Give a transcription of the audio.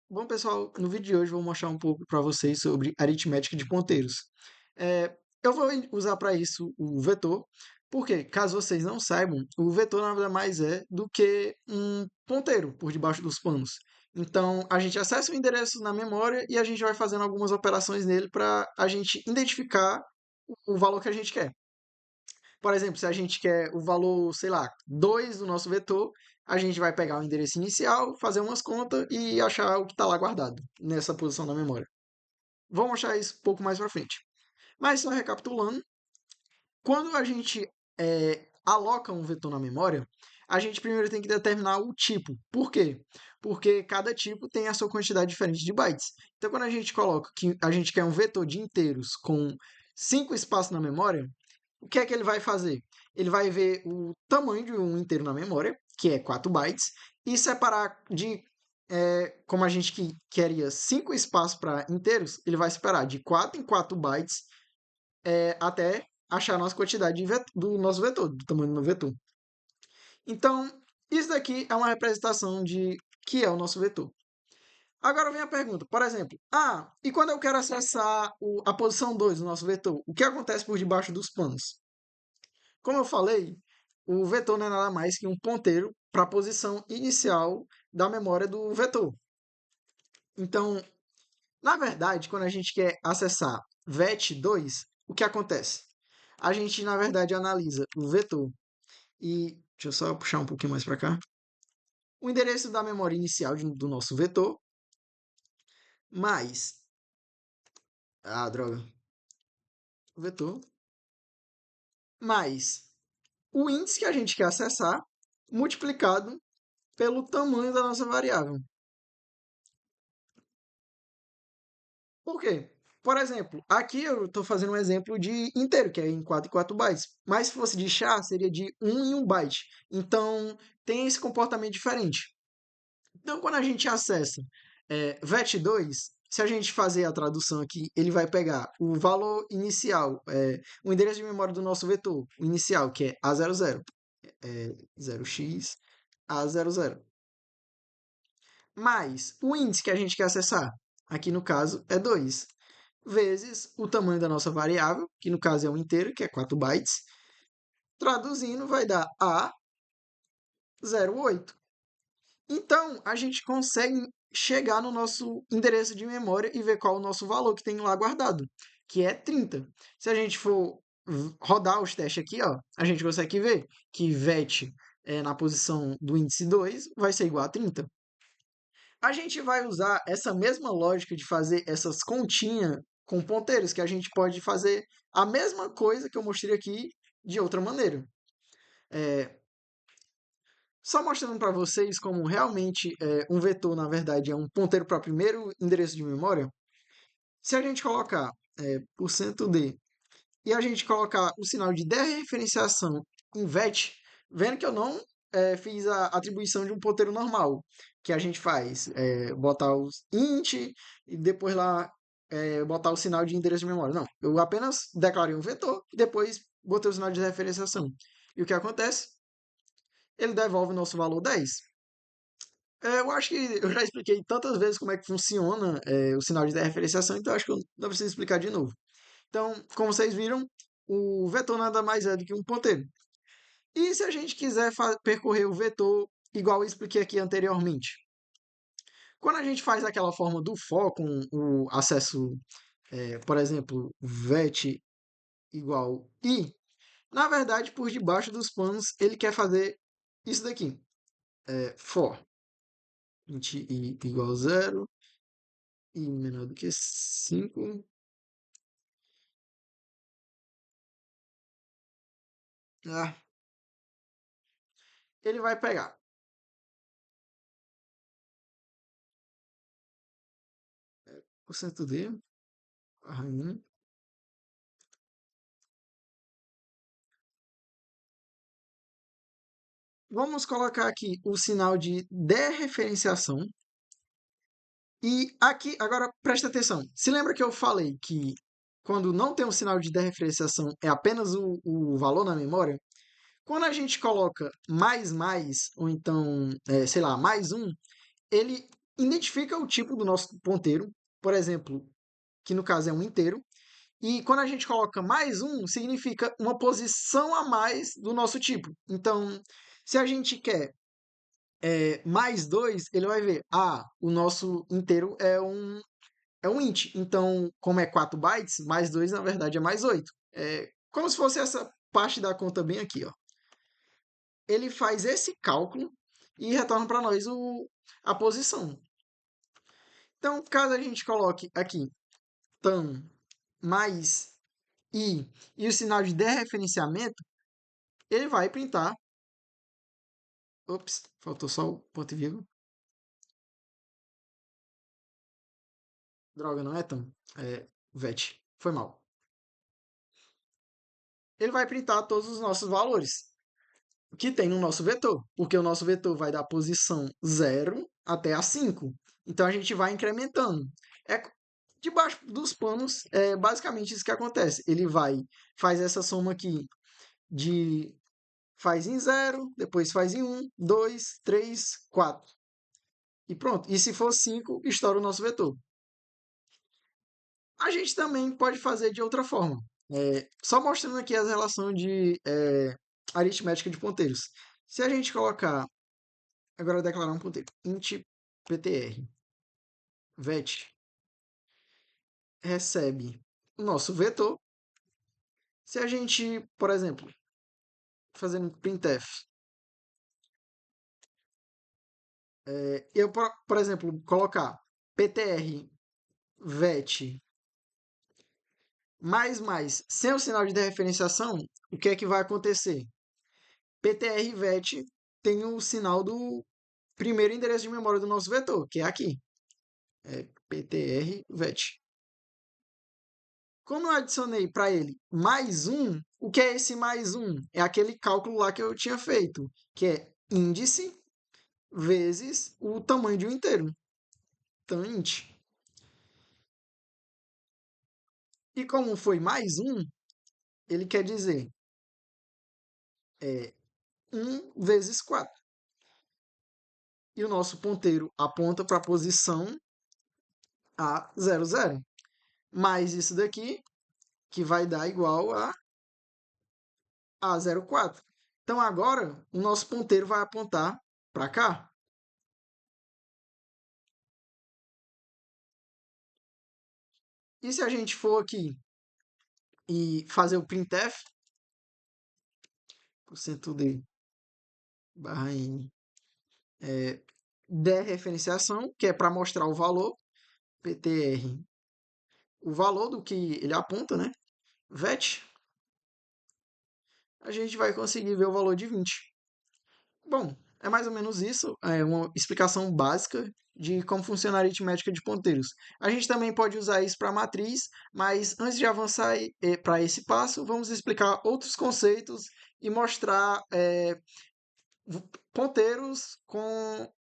Bom, pessoal, no vídeo de hoje eu vou mostrar um pouco para vocês sobre aritmética de ponteiros. Eu vou usar para isso o vetor, porque, caso vocês não saibam, o vetor nada mais é do que um ponteiro por debaixo dos panos. Então, a gente acessa o endereço na memória e a gente vai fazendo algumas operações nele para a gente identificar o valor que a gente quer. Por exemplo, se a gente quer o valor, sei lá, 2 do nosso vetor, a gente vai pegar o endereço inicial, fazer umas contas e achar o que está lá guardado nessa posição da memória. Vou mostrar isso um pouco mais para frente. Mas só recapitulando, quando a gente aloca um vetor na memória, a gente primeiro tem que determinar o tipo. Por quê? Porque cada tipo tem a sua quantidade diferente de bytes. Então, quando a gente coloca que a gente quer um vetor de inteiros com 5 espaços na memória, o que é que ele vai fazer? Ele vai ver o tamanho de um inteiro na memória, que é 4 bytes, e separar de, como a gente queria 5 espaços para inteiros, ele vai separar de 4 em 4 bytes até achar a nossa quantidade do nosso vetor, do tamanho do meu vetor. Então, isso daqui é uma representação de que é o nosso vetor. Agora vem a pergunta, por exemplo, e quando eu quero acessar a posição 2 do nosso vetor, o que acontece por debaixo dos panos? Como eu falei, o vetor não é nada mais que um ponteiro para a posição inicial da memória do vetor. Então, na verdade, quando a gente quer acessar vet2, o que acontece? A gente, na verdade, analisa o vetor e deixa eu só puxar um pouquinho mais para cá. O endereço da memória inicial do nosso vetor mais droga, o vetor mais o índice que a gente quer acessar multiplicado pelo tamanho da nossa variável. Por quê? Por exemplo, aqui eu estou fazendo um exemplo de inteiro, que é em 4 e 4 bytes. Mas se fosse de char, seria de 1 em 1 byte. Então, tem esse comportamento diferente. Então, quando a gente acessa vet2, se a gente fazer a tradução aqui, ele vai pegar o valor inicial, o endereço de memória do nosso vetor, o inicial, que é A00, 0x, A00, mais o índice que a gente quer acessar, aqui no caso é 2, vezes o tamanho da nossa variável, que no caso é um inteiro, que é 4 bytes. Traduzindo, vai dar A08. Então, a gente consegue chegar no nosso endereço de memória e ver qual é o nosso valor que tem lá guardado, que é 30. Se a gente for rodar os testes aqui, ó, a gente consegue ver que vet na posição do índice 2 vai ser igual a 30. A gente vai usar essa mesma lógica de fazer essas continhas com ponteiros, que a gente pode fazer a mesma coisa que eu mostrei aqui de outra maneira. Só mostrando para vocês como realmente um vetor, na verdade, é um ponteiro para o primeiro endereço de memória. Se a gente colocar %d e a gente colocar o sinal de dereferenciação em vet, vendo que eu não fiz a atribuição de um ponteiro normal, que a gente faz, botar os int e depois lá botar o sinal de endereço de memória. Não, eu apenas declarei um vetor e depois botei o sinal de referenciação. E o que acontece? Ele devolve o nosso valor 10. Eu acho que eu já expliquei tantas vezes como é que funciona o sinal de referenciação, então acho que eu não preciso explicar de novo. Então, como vocês viram, o vetor nada mais é do que um ponteiro. E se a gente quiser percorrer o vetor igual eu expliquei aqui anteriormente? Quando a gente faz aquela forma do for com o acesso, por exemplo, vet igual i, na verdade, por debaixo dos panos, ele quer fazer isso daqui. For int i igual a 0, i menor do que 5. Ele vai pegar %d, rainha. Vamos colocar aqui o sinal de dereferenciação. E aqui, agora presta atenção. Se lembra que eu falei que quando não tem um sinal de dereferenciação é apenas o valor na memória? Quando a gente coloca mais, ou então, sei lá, mais um, ele identifica o tipo do nosso ponteiro, por exemplo, que no caso é um inteiro, e quando a gente coloca mais um, significa uma posição a mais do nosso tipo. Então, se a gente quer mais dois, ele vai ver, o nosso inteiro é um int. Então, como é 4 bytes, mais 2 na verdade é mais 8. É como se fosse essa parte da conta bem aqui, ó. Ele faz esse cálculo e retorna para nós a posição. Então, caso a gente coloque aqui tan mais e o sinal de dereferenciamento, ele vai printar. Ops, faltou só o ponto e vírgula. Droga, não é tan. É vet. Foi mal. Ele vai printar todos os nossos valores que tem no nosso vetor, porque o nosso vetor vai da posição 0 até a 5. Então a gente vai incrementando. É debaixo dos panos, é basicamente isso que acontece. Ele faz essa soma aqui de faz em 0, depois faz em 1, 2, 3, 4. E pronto. E se for 5, estoura o nosso vetor. A gente também pode fazer de outra forma. Só mostrando aqui as relações de aritmética de ponteiros. Se a gente colocar, agora declarar um ponteiro, int ptr vet recebe o nosso vetor. Se a gente, por exemplo, fazendo printf, eu, por exemplo, colocar ptr vet mais, sem o sinal de dereferenciação, o que é que vai acontecer? ptr vet tem o sinal do primeiro endereço de memória do nosso vetor, que é aqui. Ptr vet. Como eu adicionei para ele mais um, o que é esse mais um? É aquele cálculo lá que eu tinha feito, que é índice vezes o tamanho de um inteiro. Então, int. E como foi mais um, ele quer dizer 1 vezes 4. E o nosso ponteiro aponta para a posição A00. Mais isso daqui, que vai dar igual a A04. Então, agora, o nosso ponteiro vai apontar para cá. E se a gente for aqui e fazer o printf, %d barra n, dereferenciação, que é para mostrar o valor, ptr, o valor do que ele aponta, né? Vet, a gente vai conseguir ver o valor de 20. Bom, é mais ou menos isso, é uma explicação básica de como funciona a aritmética de ponteiros. A gente também pode usar isso para matriz, mas antes de avançar para esse passo, vamos explicar outros conceitos e mostrar ponteiros com